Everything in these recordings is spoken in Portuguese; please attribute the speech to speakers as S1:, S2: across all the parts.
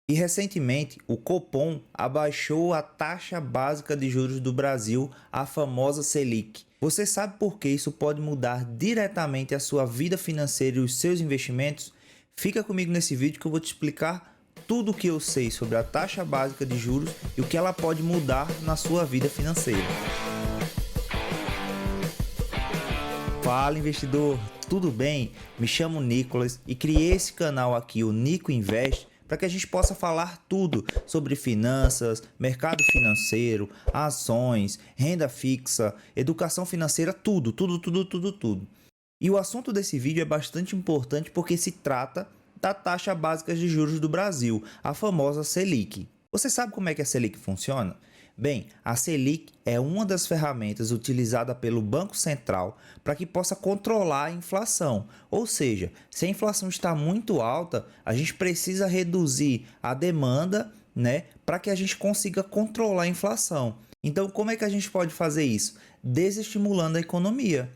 S1: E recentemente, o Copom abaixou a taxa básica de juros do Brasil, a famosa Selic. Você sabe por que isso pode mudar diretamente a sua vida financeira e os seus investimentos? Fica comigo nesse vídeo que eu vou te explicar tudo o que eu sei sobre a taxa básica de juros e o que ela pode mudar na sua vida financeira. Fala, investidor, tudo bem? Me chamo Nicolas e criei esse canal aqui, o Nico Invest, para que a gente possa falar tudo sobre finanças, mercado financeiro, ações, renda fixa, educação financeira, tudo. E o assunto desse vídeo é bastante importante porque se trata da taxa básica de juros do Brasil, a famosa Selic. Você sabe como é que a Selic funciona? Bem, a Selic é uma das ferramentas utilizada pelo Banco Central para que possa controlar a inflação. Ou seja, se a inflação está muito alta, a gente precisa reduzir a demanda, para que a gente consiga controlar a inflação. Então, como é que a gente pode fazer isso? Desestimulando a economia.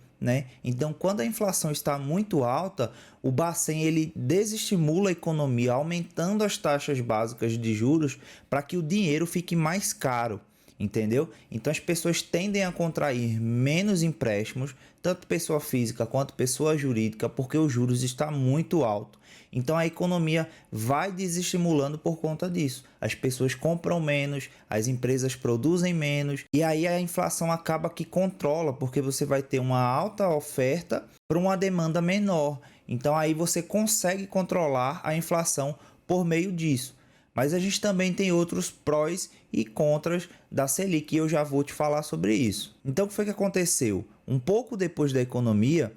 S1: Então, quando a inflação está muito alta, o Bacen ele desestimula a economia, aumentando as taxas básicas de juros para que o dinheiro fique mais caro, entendeu? Então, as pessoas tendem a contrair menos empréstimos, tanto pessoa física quanto pessoa jurídica, porque os juros estão muito altos. Então, a economia vai desestimulando por conta disso. As pessoas compram menos, as empresas produzem menos, e aí a inflação acaba que controla, porque você vai ter uma alta oferta para uma demanda menor. Então, aí você consegue controlar a inflação por meio disso. Mas a gente também tem outros prós e contras da Selic e eu já vou te falar sobre isso. Então, o que foi que aconteceu? Um pouco depois da economia,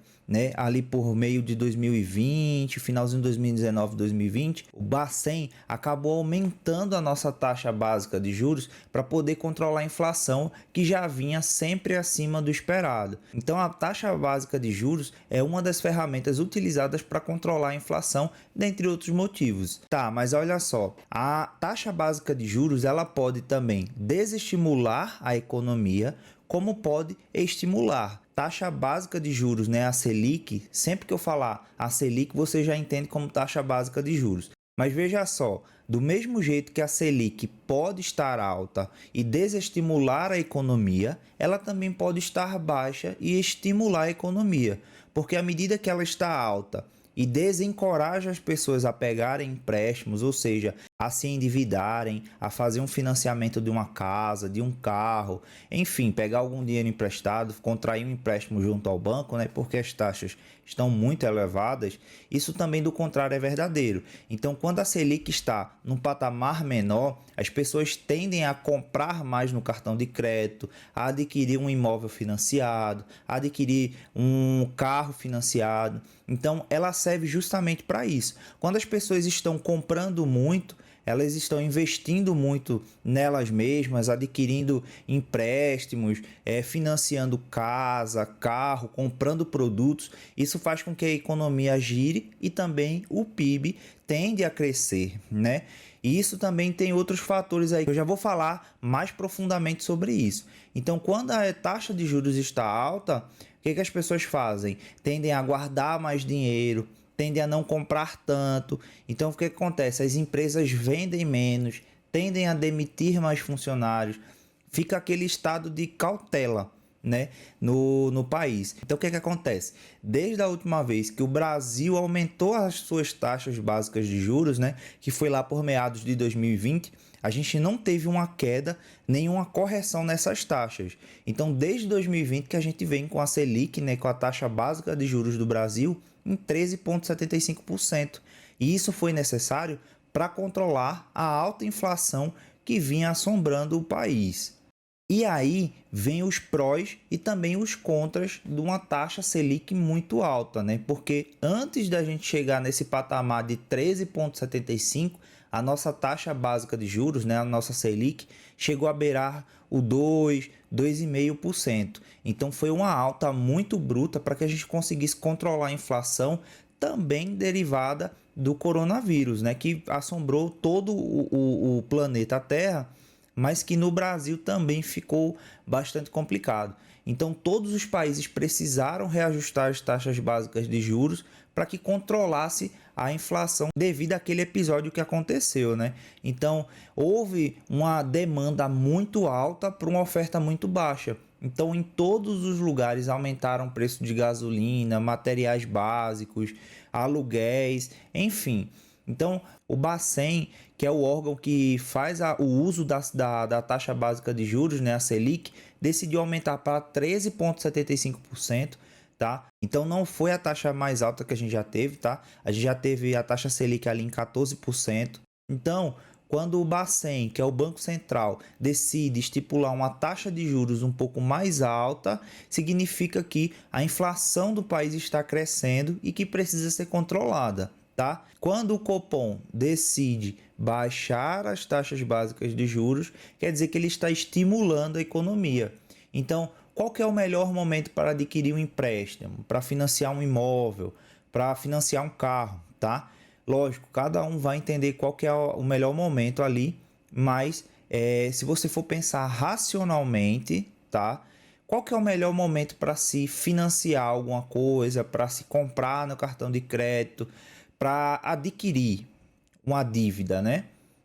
S1: ali por meio de 2020, finalzinho de 2019, 2020, o Bacen acabou aumentando a nossa taxa básica de juros para poder controlar a inflação que já vinha sempre acima do esperado. Então a taxa básica de juros é uma das ferramentas utilizadas para controlar a inflação, dentre outros motivos. Tá, mas olha só, a taxa básica de juros ela pode também desestimular a economia, como pode estimular. Taxa básica de juros, a Selic, sempre que eu falar a Selic, você já entende como taxa básica de juros. Mas veja só, do mesmo jeito que a Selic pode estar alta e desestimular a economia, ela também pode estar baixa e estimular a economia, porque à medida que ela está alta e desencoraja as pessoas a pegarem empréstimos, ou seja, a se endividarem, a fazer um financiamento de uma casa, de um carro, enfim, pegar algum dinheiro emprestado, contrair um empréstimo junto ao banco, porque as taxas estão muito elevadas, isso também do contrário é verdadeiro. Então, quando a Selic está num patamar menor, as pessoas tendem a comprar mais no cartão de crédito, a adquirir um imóvel financiado, a adquirir um carro financiado. Então, ela serve justamente para isso. Quando as pessoas estão comprando muito, elas estão investindo muito nelas mesmas, adquirindo empréstimos, financiando casa, carro, comprando produtos. Isso faz com que a economia gire e também o PIB tende a crescer, E isso também tem outros fatores aí que eu já vou falar mais profundamente sobre isso. Então, quando a taxa de juros está alta, o que as pessoas fazem? Tendem a guardar mais dinheiro, tendem a não comprar tanto. Então, o que acontece? As empresas vendem menos, tendem a demitir mais funcionários. Fica aquele estado de cautela, no país. Então, o que acontece? Desde a última vez que o Brasil aumentou as suas taxas básicas de juros, que foi lá por meados de 2020, a gente não teve uma queda, nenhuma correção nessas taxas. Então, desde 2020 que a gente vem com a Selic, com a taxa básica de juros do Brasil, em 13,75%. E isso foi necessário para controlar a alta inflação que vinha assombrando o país. E aí vem os prós e também os contras de uma taxa Selic muito alta, Porque antes da gente chegar nesse patamar de 13,75%, a nossa taxa básica de juros, a nossa Selic, chegou a beirar o 2, 2,5%. Então foi uma alta muito bruta para que a gente conseguisse controlar a inflação, também derivada do coronavírus, que assombrou todo o planeta Terra, mas que no Brasil também ficou bastante complicado. Então, todos os países precisaram reajustar as taxas básicas de juros para que controlasse a inflação devido àquele episódio que aconteceu, né? Então, houve uma demanda muito alta para uma oferta muito baixa. Então, em todos os lugares aumentaram o preço de gasolina, materiais básicos, aluguéis, enfim. Então, o Bacen, que é o órgão que faz o uso da taxa básica de juros, né, a Selic, decidiu aumentar para 13,75%, tá? Então, não foi a taxa mais alta que a gente já teve, tá? A gente já teve a taxa Selic ali em 14%. Então, quando o Bacen, que é o Banco Central, decide estipular uma taxa de juros um pouco mais alta, significa que a inflação do país está crescendo e que precisa ser controlada. Tá? Quando o Copom decide baixar as taxas básicas de juros, quer dizer que ele está estimulando a economia. Então, qual que é o melhor momento para adquirir um empréstimo, para financiar um imóvel, para financiar um carro, tá? Lógico, cada um vai entender qual que é o melhor momento ali, mas se você for pensar racionalmente, tá? Qual que é o melhor momento para se financiar alguma coisa, para se comprar no cartão de crédito, para adquirir uma dívida, né?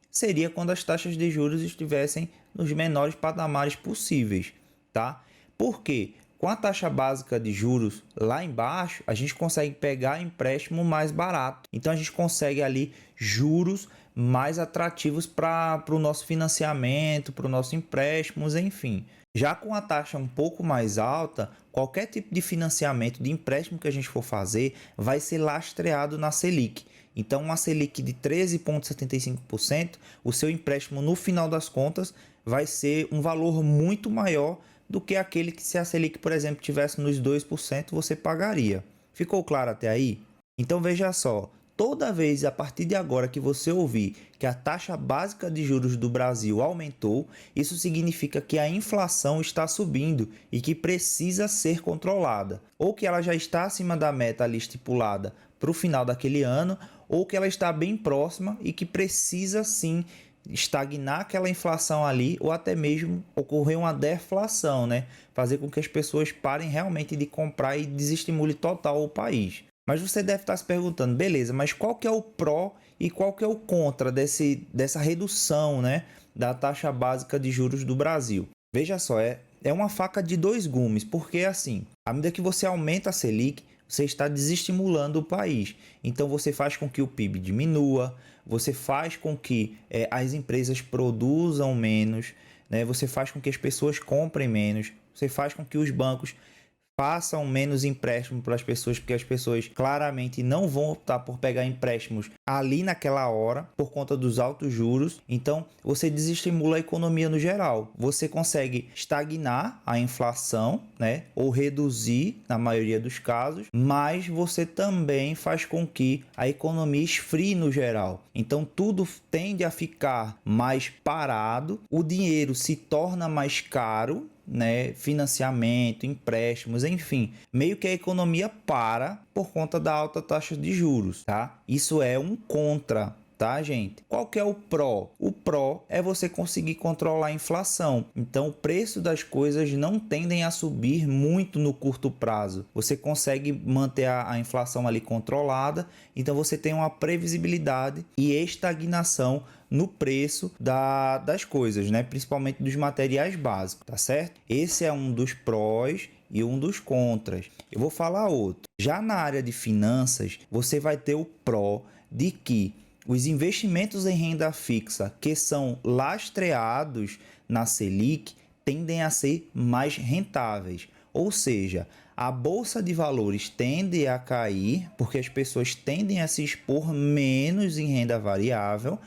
S1: Seria quando as taxas de juros estivessem nos menores patamares possíveis, tá? Por quê? Com a taxa básica de juros lá embaixo, a gente consegue pegar empréstimo mais barato. Então a gente consegue ali juros mais atrativos para o nosso financiamento, para o nosso empréstimos, enfim. Já com a taxa um pouco mais alta, qualquer tipo de financiamento, de empréstimo que a gente for fazer, vai ser lastreado na Selic. Então, uma Selic de 13,75%, o seu empréstimo, no final das contas, vai ser um valor muito maior do que aquele que, se a Selic, por exemplo, tivesse nos 2%, você pagaria. Ficou claro até aí? Então, veja só. Toda vez a partir de agora que você ouvir que a taxa básica de juros do Brasil aumentou, isso significa que a inflação está subindo e que precisa ser controlada, ou que ela já está acima da meta ali estipulada para o final daquele ano, ou que ela está bem próxima e que precisa sim estagnar aquela inflação ali, ou até mesmo ocorrer uma deflação, né? Fazer com que as pessoas parem realmente de comprar e desestimule total o país. Mas você deve estar se perguntando, beleza, mas qual que é o pró e qual que é o contra dessa redução, né, da taxa básica de juros do Brasil? Veja só, é uma faca de dois gumes, porque assim, à medida que você aumenta a Selic, você está desestimulando o país. Então você faz com que o PIB diminua, você faz com que as empresas produzam menos, né, você faz com que as pessoas comprem menos, você faz com que os bancos façam menos empréstimo para as pessoas, porque as pessoas claramente não vão optar por pegar empréstimos ali naquela hora, por conta dos altos juros. Então, você desestimula a economia no geral. Você consegue estagnar a inflação, né? Ou reduzir, na maioria dos casos, mas você também faz com que a economia esfrie no geral. Então, tudo tende a ficar mais parado, o dinheiro se torna mais caro, né, financiamento, empréstimos, enfim, meio que a economia para por conta da alta taxa de juros, tá? Isso é um contra, tá, gente? Qual que é o pró? O pró é você conseguir controlar a inflação. Então, o preço das coisas não tendem a subir muito no curto prazo. Você consegue manter a inflação ali controlada, então você tem uma previsibilidade e estagnação no preço das coisas, né? Principalmente dos materiais básicos, tá certo? Esse é um dos prós e um dos contras. Eu vou falar outro. Já na área de finanças, você vai ter o pró de que os investimentos em renda fixa que são lastreados na Selic tendem a ser mais rentáveis. Ou seja, a bolsa de valores tende a cair porque as pessoas tendem a se expor menos em renda variável,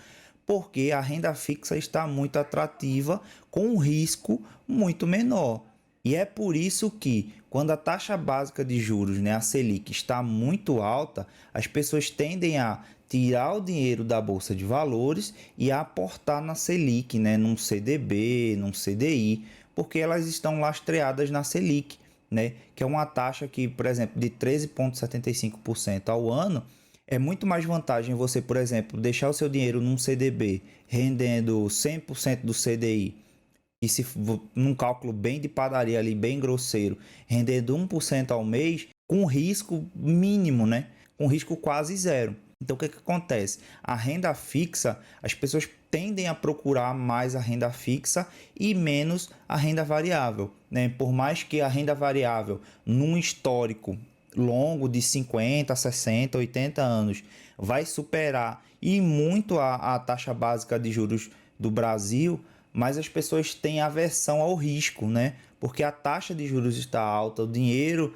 S1: porque a renda fixa está muito atrativa com um risco muito menor. E é por isso que, quando a taxa básica de juros, né, a Selic, está muito alta, as pessoas tendem a tirar o dinheiro da bolsa de valores e a aportar na Selic, né, num CDB, num CDI, porque elas estão lastreadas na Selic, né, que é uma taxa que, por exemplo, de 13,75% ao ano. É muito mais vantagem você, por exemplo, deixar o seu dinheiro num CDB rendendo 100% do CDI e, se num cálculo bem de padaria ali, bem grosseiro, rendendo 1% ao mês, com risco mínimo, né? Com risco quase zero. Então, o que acontece? A renda fixa, as pessoas tendem a procurar mais a renda fixa e menos a renda variável, né? Por mais que a renda variável, num histórico longo de 50, 60, 80 anos, vai superar e muito a taxa básica de juros do Brasil, mas as pessoas têm aversão ao risco, né? Porque a taxa de juros está alta, o dinheiro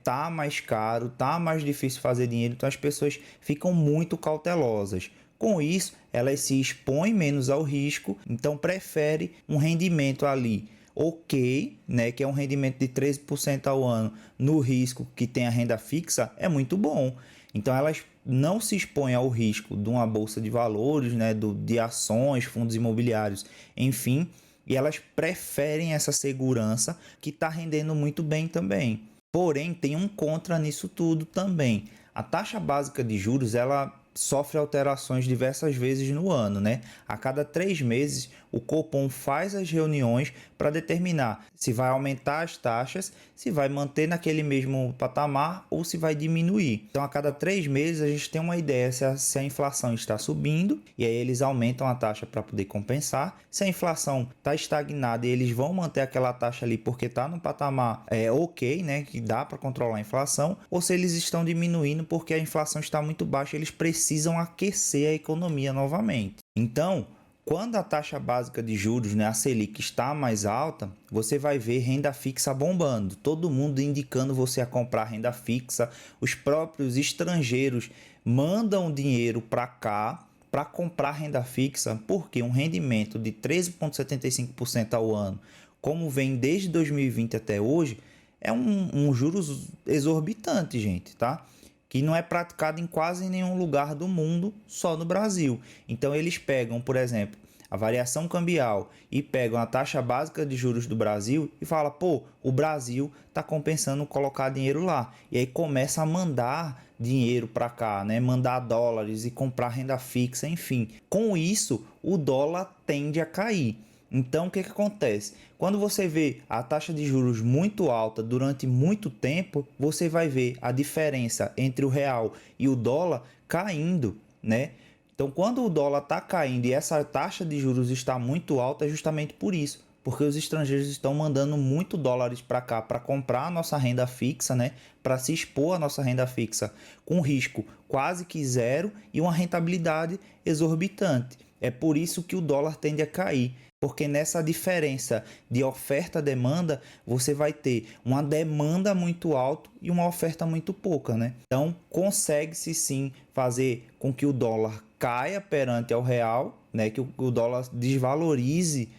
S1: tá mais caro, tá mais difícil fazer dinheiro, então as pessoas ficam muito cautelosas. Com isso, elas se expõem menos ao risco, então prefere um rendimento ali ok, né, que é um rendimento de 13% ao ano no risco que tem a renda fixa, é muito bom. Então elas não se expõem ao risco de uma bolsa de valores, né, de ações, fundos imobiliários, enfim, e elas preferem essa segurança que está rendendo muito bem também. Porém, tem um contra nisso tudo também. A taxa básica de juros, ela sofre alterações diversas vezes no ano, né? A cada 3 meses, o Copom faz as reuniões para determinar se vai aumentar as taxas, se vai manter naquele mesmo patamar ou se vai diminuir. Então, a cada 3 meses, a gente tem uma ideia se a inflação está subindo, e aí eles aumentam a taxa para poder compensar. Se a inflação está estagnada, eles vão manter aquela taxa ali porque está no patamar ok, né? Que dá para controlar a inflação, ou se eles estão diminuindo porque a inflação está muito baixa, eles precisam aquecer a economia novamente. Então, quando a taxa básica de juros, né, a Selic, está mais alta, você vai ver renda fixa bombando. Todo mundo indicando você a comprar renda fixa. Os próprios estrangeiros mandam dinheiro para cá para comprar renda fixa, porque um rendimento de 13,75% ao ano, como vem desde 2020 até hoje, é um juros exorbitante, gente, tá? Que não é praticado em quase nenhum lugar do mundo, só no Brasil. Então eles pegam, por exemplo, a variação cambial e pegam a taxa básica de juros do Brasil e falam, pô, o Brasil está compensando colocar dinheiro lá. E aí começa a mandar dinheiro para cá, né? Mandar dólares e comprar renda fixa, enfim. Com isso, o dólar tende a cair. Então, o que acontece? Quando você vê a taxa de juros muito alta durante muito tempo, você vai ver a diferença entre o real e o dólar caindo, né? Então, quando o dólar está caindo e essa taxa de juros está muito alta, é justamente por isso. Porque os estrangeiros estão mandando muito dólares para cá para comprar a nossa renda fixa, né? Para se expor à nossa renda fixa com risco quase que zero e uma rentabilidade exorbitante. É por isso que o dólar tende a cair. Porque nessa diferença de oferta-demanda, você vai ter uma demanda muito alta e uma oferta muito pouca, né? Então, consegue-se sim fazer com que o dólar caia perante ao real, né? Que o dólar desvalorize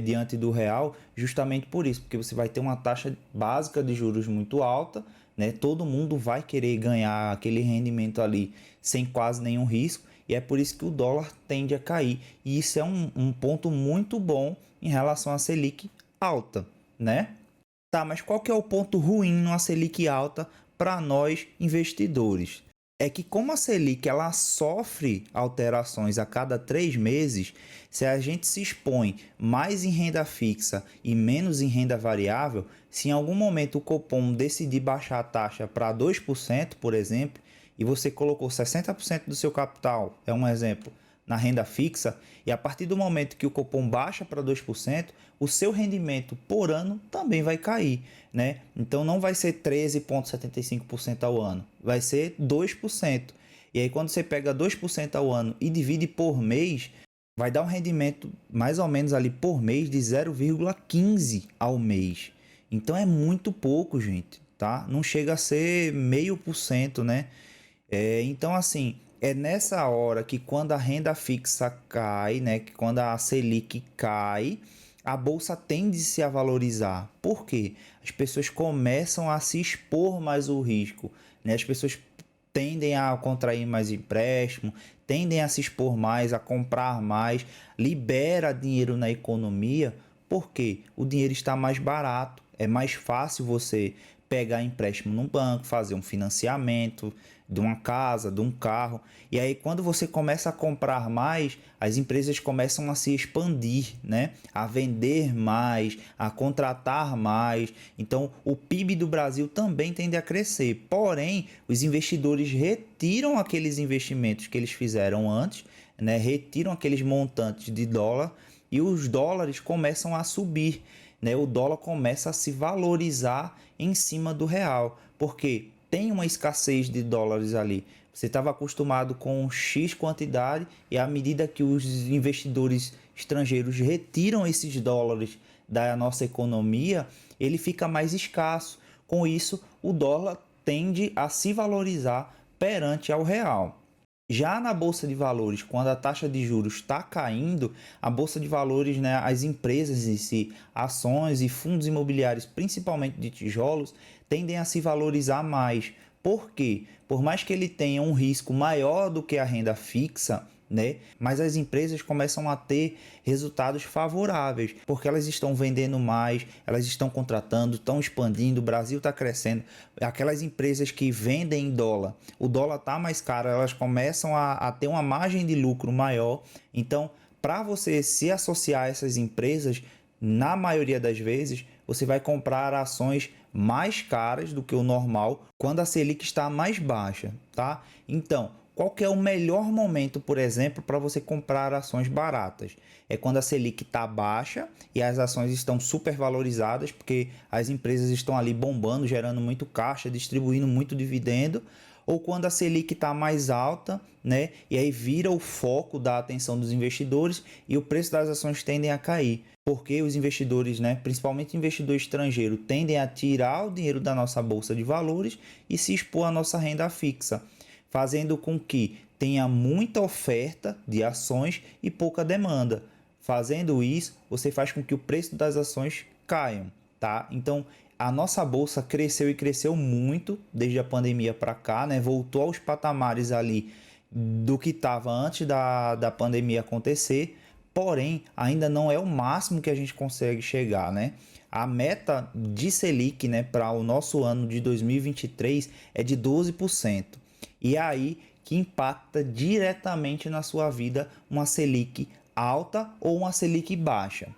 S1: diante do real, justamente por isso, porque você vai ter uma taxa básica de juros muito alta, né? Todo mundo vai querer ganhar aquele rendimento ali sem quase nenhum risco, e é por isso que o dólar tende a cair. E isso é um ponto muito bom em relação à Selic alta, né? Tá, mas qual que é o ponto ruim numa Selic alta para nós investidores? É que como a Selic ela sofre alterações a cada 3 meses, se a gente se expõe mais em renda fixa e menos em renda variável, se em algum momento o Copom decidir baixar a taxa para 2%, por exemplo, e você colocou 60% do seu capital, é um exemplo, na renda fixa, e a partir do momento que o Copom baixa para 2%, o seu rendimento por ano também vai cair, né? Então não vai ser 13,75% ao ano, vai ser 2%. E aí quando você pega 2% ao ano e divide por mês, vai dar um rendimento mais ou menos ali por mês de 0,15 ao mês. Então é muito pouco, gente, tá? Não chega a ser 0,5%, né? Então, assim, é nessa hora que quando a renda fixa cai, né, que quando a Selic cai, a bolsa tende-se a valorizar. Por quê? As pessoas começam a se expor mais ao risco, né? As pessoas tendem a contrair mais empréstimo, tendem a se expor mais, a comprar mais, libera dinheiro na economia, porque o dinheiro está mais barato, é mais fácil você pegar empréstimo no banco, fazer um financiamento de uma casa, de um carro. E aí, quando você começa a comprar mais, as empresas começam a se expandir, né? A vender mais, a contratar mais. Então, o PIB do Brasil também tende a crescer. Porém, os investidores retiram aqueles investimentos que eles fizeram antes, né? Retiram aqueles montantes de dólar e os dólares começam a subir, né? O dólar começa a se valorizar em cima do real, porque tem uma escassez de dólares ali. Você estava acostumado com X quantidade e à medida que os investidores estrangeiros retiram esses dólares da nossa economia, ele fica mais escasso. Com isso, o dólar tende a se valorizar perante ao real. Já na Bolsa de Valores, quando a taxa de juros está caindo, a Bolsa de Valores, né, as empresas em si, ações e fundos imobiliários, principalmente de tijolos, tendem a se valorizar mais. Por quê? Por mais que ele tenha um risco maior do que a renda fixa, né? Mas as empresas começam a ter resultados favoráveis, porque elas estão vendendo mais, elas estão contratando, estão expandindo, o Brasil está crescendo. Aquelas empresas que vendem em dólar, o dólar está mais caro, elas começam a ter uma margem de lucro maior. Então, para você se associar a essas empresas, na maioria das vezes, você vai comprar ações mais caras do que o normal quando a Selic está mais baixa, tá? Então, qual que é o melhor momento, por exemplo, para você comprar ações baratas? É quando a Selic está baixa e as ações estão super valorizadas, porque as empresas estão ali bombando, gerando muito caixa, distribuindo muito dividendo, ou quando a Selic está mais alta, né? E aí vira o foco da atenção dos investidores e o preço das ações tendem a cair. Porque os investidores, né, principalmente investidor estrangeiro, tendem a tirar o dinheiro da nossa bolsa de valores e se expor à nossa renda fixa, fazendo com que tenha muita oferta de ações e pouca demanda. Fazendo isso, você faz com que o preço das ações caiam, tá? Então, a nossa bolsa cresceu e cresceu muito desde a pandemia para cá, né? Voltou aos patamares ali do que estava antes da pandemia acontecer, porém, ainda não é o máximo que a gente consegue chegar, né? A meta de Selic, né, para o nosso ano de 2023 é de 12%. E é aí que impacta diretamente na sua vida uma Selic alta ou uma Selic baixa.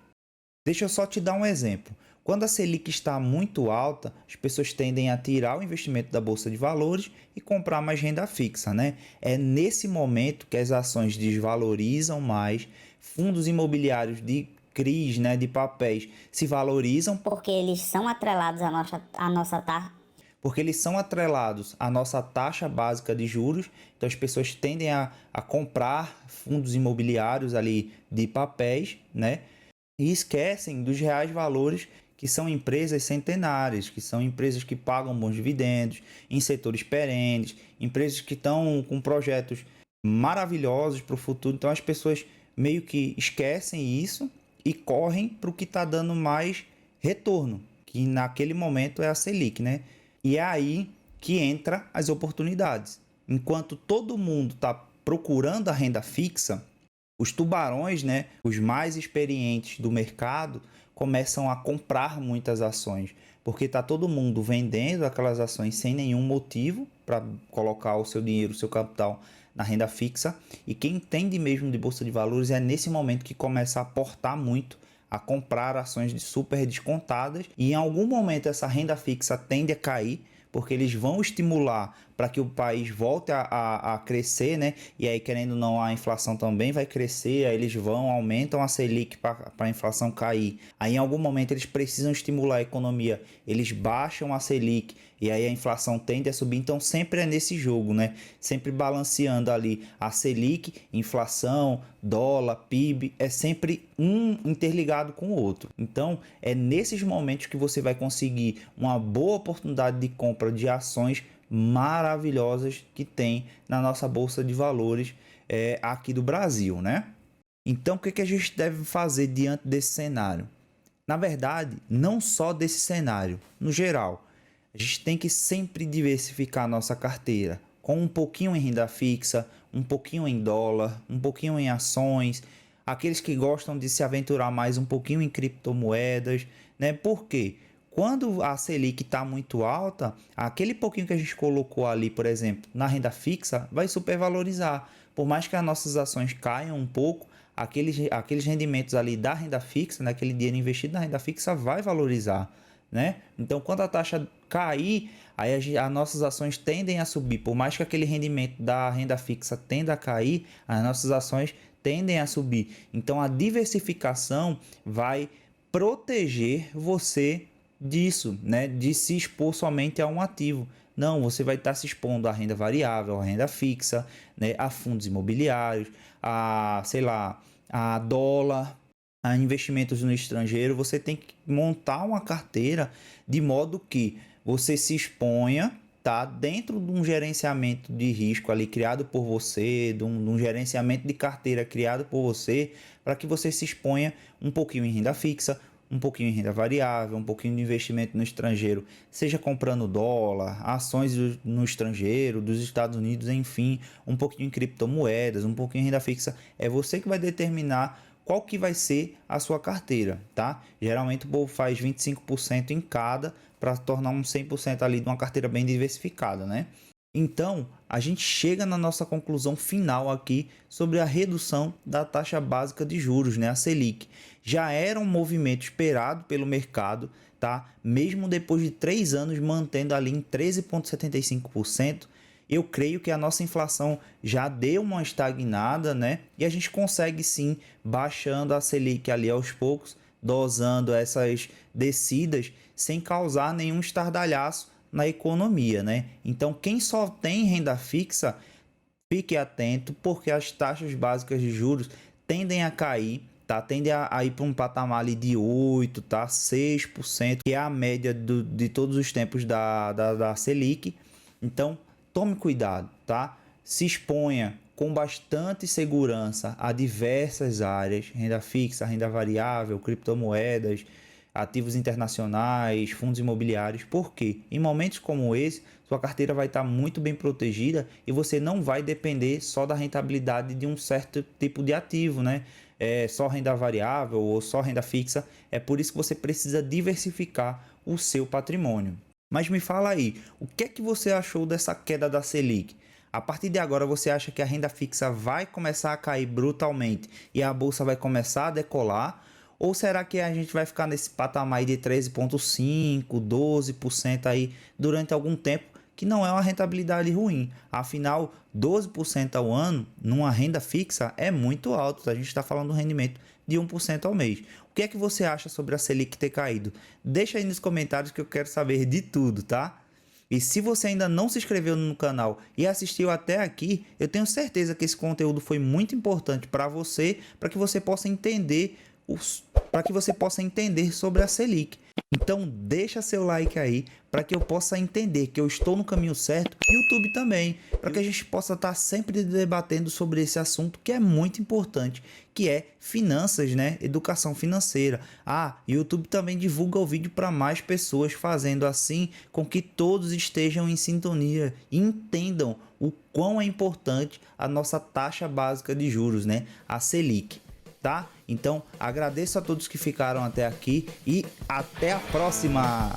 S1: Deixa eu só te dar um exemplo. Quando a Selic está muito alta, as pessoas tendem a tirar o investimento da Bolsa de Valores e comprar mais renda fixa, né? É nesse momento que as ações desvalorizam mais, fundos imobiliários de CRIs, né, de papéis, se valorizam
S2: porque eles são atrelados à nossa taxa.
S1: Porque eles são atrelados à nossa taxa básica de juros, então as pessoas tendem a comprar fundos imobiliários ali de papéis, né? E esquecem dos reais valores, que são empresas centenárias, que são empresas que pagam bons dividendos, em setores perenes, empresas que estão com projetos maravilhosos para o futuro. Então as pessoas meio que esquecem isso e correm para o que está dando mais retorno, que naquele momento é a Selic, né? E é aí que entra as oportunidades. Enquanto todo mundo está procurando a renda fixa, os tubarões, né, os mais experientes do mercado, começam a comprar muitas ações, porque está todo mundo vendendo aquelas ações sem nenhum motivo para colocar o seu dinheiro, o seu capital na renda fixa. E quem entende mesmo de bolsa de valores é nesse momento que começa a aportar muito, a comprar ações super descontadas, e em algum momento essa renda fixa tende a cair, porque eles vão estimular para que o país volte a crescer, né? E aí, querendo ou não, a inflação também vai crescer, aí eles aumentam a Selic para a inflação cair. Aí, em algum momento, eles precisam estimular a economia, eles baixam a Selic, e aí a inflação tende a subir. Então, sempre é nesse jogo, né? Sempre balanceando ali a Selic, inflação, dólar, PIB, é sempre um interligado com o outro. Então, é nesses momentos que você vai conseguir uma boa oportunidade de compra de ações maravilhosas que tem na nossa bolsa de valores aqui do Brasil, né? Então, o que a gente deve fazer diante desse cenário? Na verdade, não só desse cenário, no geral, a gente tem que sempre diversificar a nossa carteira, com um pouquinho em renda fixa, um pouquinho em dólar, um pouquinho em ações, aqueles que gostam de se aventurar mais um pouquinho em criptomoedas, né? Por quê? Quando a Selic está muito alta, aquele pouquinho que a gente colocou ali, por exemplo, na renda fixa, vai supervalorizar. Por mais que as nossas ações caiam um pouco, aqueles rendimentos ali da renda fixa, naquele dinheiro investido na renda fixa, vai valorizar, né? Então, quando a taxa cair, aí as nossas ações tendem a subir. Por mais que aquele rendimento da renda fixa tenda a cair, as nossas ações tendem a subir. Então, a diversificação vai proteger você disso, né? De se expor somente a um ativo. Não, você vai estar se expondo à renda variável, à renda fixa, né? A fundos imobiliários, a, sei lá, a dólar, a investimentos no estrangeiro. Você tem que montar uma carteira de modo que você se exponha, tá, dentro de um gerenciamento de risco ali criado por você, de um gerenciamento de carteira criado por você, para que você se exponha um pouquinho em renda fixa, um pouquinho em renda variável, um pouquinho de investimento no estrangeiro, seja comprando dólar, ações no estrangeiro, dos Estados Unidos, enfim, um pouquinho em criptomoedas, um pouquinho em renda fixa. É você que vai determinar qual que vai ser a sua carteira, tá? Geralmente o povo faz 25% em cada para tornar um 100% ali de uma carteira bem diversificada, né? Então, a gente chega na nossa conclusão final aqui sobre a redução da taxa básica de juros, né, a Selic. Já era um movimento esperado pelo mercado, tá? Mesmo depois de 3 anos mantendo ali em 13,75%, eu creio que a nossa inflação já deu uma estagnada, né? E a gente consegue sim, baixando a Selic ali aos poucos, dosando essas descidas sem causar nenhum estardalhaço na economia, né? Então, quem só tem renda fixa, fique atento, porque as taxas básicas de juros tendem a cair, tá? Tendem a ir para um patamar ali de 8%, tá? 6%, que é a média de todos os tempos da Selic. Então, tome cuidado, tá? Se exponha com bastante segurança a diversas áreas, renda fixa, renda variável, criptomoedas, ativos internacionais, fundos imobiliários, porque em momentos como esse, sua carteira vai estar muito bem protegida e você não vai depender só da rentabilidade de um certo tipo de ativo, né? Só renda variável ou só renda fixa. É por isso que você precisa diversificar o seu patrimônio. Mas me fala aí, o que é que você achou dessa queda da Selic? A partir de agora, você acha que a renda fixa vai começar a cair brutalmente e a bolsa vai começar a decolar? Ou será que a gente vai ficar nesse patamar de 13,5%, 12% aí durante algum tempo, que não é uma rentabilidade ruim? Afinal, 12% ao ano numa renda fixa é muito alto. A gente está falando de um rendimento de 1% ao mês. O que é que você acha sobre a Selic ter caído? Deixa aí nos comentários que eu quero saber de tudo, tá? E se você ainda não se inscreveu no canal e assistiu até aqui, eu tenho certeza que esse conteúdo foi muito importante para você, para que você possa entender sobre a Selic. Então deixa seu like aí para que eu possa entender que eu estou no caminho certo, e o YouTube também, para que a gente possa estar sempre debatendo sobre esse assunto que é muito importante, que é finanças, né? Educação financeira. E o YouTube também divulga o vídeo para mais pessoas, fazendo assim com que todos estejam em sintonia e entendam o quão é importante a nossa taxa básica de juros, né? A Selic. Tá? Então, agradeço a todos que ficaram até aqui e até a próxima!